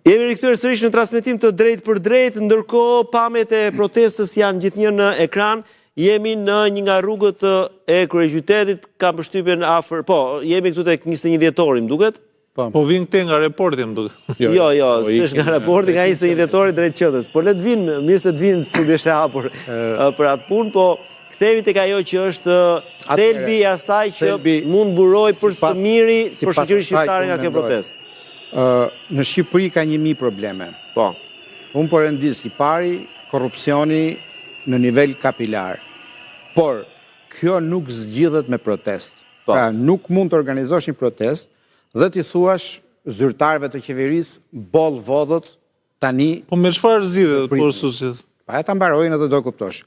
Jemi rikthyer sërish në transmetim të drejt për drejt, ndërkohë pamjet e protestës janë gjithnjë në ekran. Jemi në një nga rrugët e kryeqytetit, kam përshtypjen afër, jemi këtu tek 21 dhjetori, më duket? Po vin këte nga reporti, më duket. Jo, s'pesh nga reporti, nga 21 dhjetori drejt qytetës. Por le të vinë, mirë se të vinë në studio e hapur për atë punë, po kthehemi tek ajo që është thelbi i asaj që mund buroj për së miri për shoqërinë shqiptare nga kjo protestë. Në Shqipëri ka 1000 probleme. Po. Unë po rendis I pari korrupsioni në nivel kapilar. Por kjo nuk zgjidhet me protest. Pra nuk mund të organizosh një protest dhe t'i thuash zyrtarëve të qeverisë boll vodhët tani. Po me çfarë zgjidhet por susit? Pa ta mbarojnë edhe do kuptosh.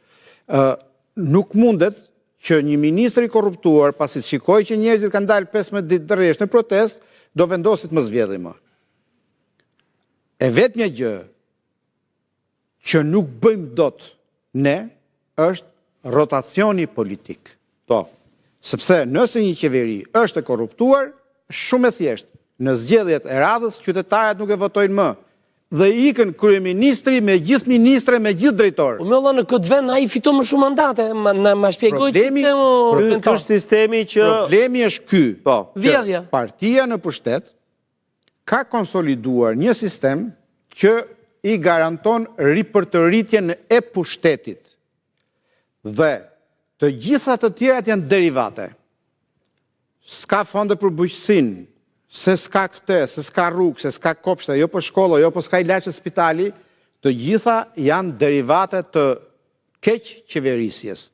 Nuk mundet që një ministër I korruptuar, pasi shikoj që njerëzit kanë dalë 15 ditë dërresh në protest, do vendosit më zgjedhje më. E vetmja gjë që nuk bëjmë dot ne është rotacioni politik. Po. Sepse nëse një qeveri është e korruptuar, shumë e thjeshtë. Në zgjedhjet e radhës qytetarët nuk e votojnë më. Dhe ikën kryeministri me gjithë ministre, me gjithë drejtorë. Me Allah në këtë vend ai fiton më shumë mandate, ma shpjegoj Ky është sistemi që problemi është ky. Po. Vjedhja. Partia në pushtet ka konsoliduar një sistem që I garanton ripërtëritjen e pushtetit. Dhe të gjitha të tjerat janë derivate. S'ka fonde për bujqësinë, se s'ka këte, se s'ka rrugë, se s'ka kopshte, jo për shkolla, jo për s'ka ilaçe spitali, të gjitha janë derivate të keq qeverisjes.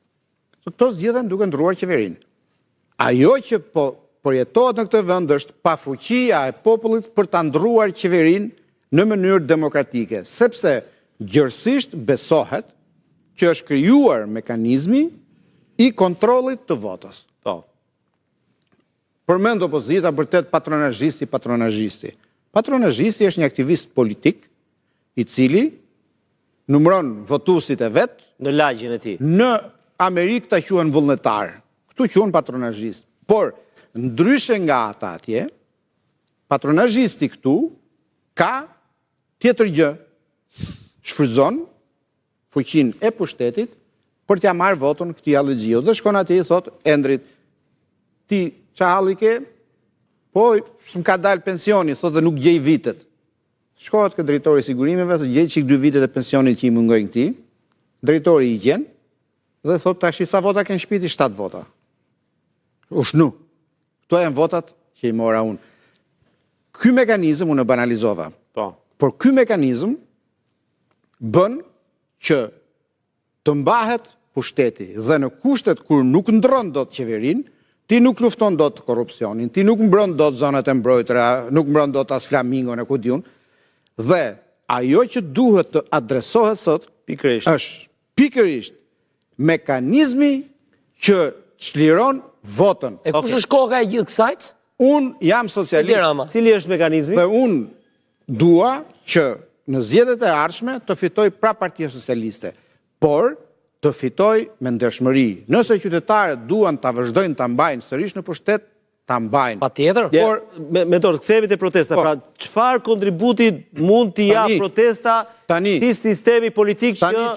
Këto zgjidhen duke ndruar qeverinë. Ajo që po përjetohet në këtë vend është pafuqia e popullit për ta ndruar qeverinë në mënyrë demokratike, sepse gjërësisht besohet që është krijuar mekanizmi I kontrollit të votës. Po. Përmend opozita vërtet patronazhisti. Patronazhisti është një aktivist politik I cili numëron votuesit e vet në lagjin e tij. Në Amerikë ta quhen vullnetar. Këtu quhen patronazhist. Por ndryshe nga ata atje, patronazhisti këtu ka tjetër gjë. Shfrytëzon fuqinë e pushtetit për t'ia marrë votën këtij Allëgjiu. Dhe shkon atje I thot Endrit, ti qa halli ke? Po, s'm ka dalë pensioni, thot dhe nuk gjej vitet. Shkohet ke drejtori I sigurimeve, thot gjej çik 2 vitet e pensionit që I mungojnë këtij. Drejtori I gjen dhe thot tash sa vota kanë shpiti 7 vota. U shnu. Këto janë votat që I mora unë. Ky mekanizëm unë e banalizova. Po. Por ky mekanizëm bën që të mbahet pushteti dhe në kushtet kur nuk ndron dot qeverinë, ti nuk lufton dot korrupsionin, ti nuk mbron dot zonat e mbrojtura, nuk mbron dot as flamingon e ku diun. Dhe ajo që duhet të adresohet sot është pikërisht mekanizmi që çliron votën. E kush është koka e gjithë kësajt? Un jam socialist. Cili është mekanizmi? Dhe un dua që në zgjedhjet e ardhshme të fitoj pra Partia Socialiste, por të fitoj me ndershmëri. Nëse qytetarët duan ta vazhdojnë ta mbajnë sërish në pushtet, ta mbajnë. Patjetër. Por me dorë kthehemi te protesta. Pra çfarë kontributi mund t'i jap protesta si sistemi politik që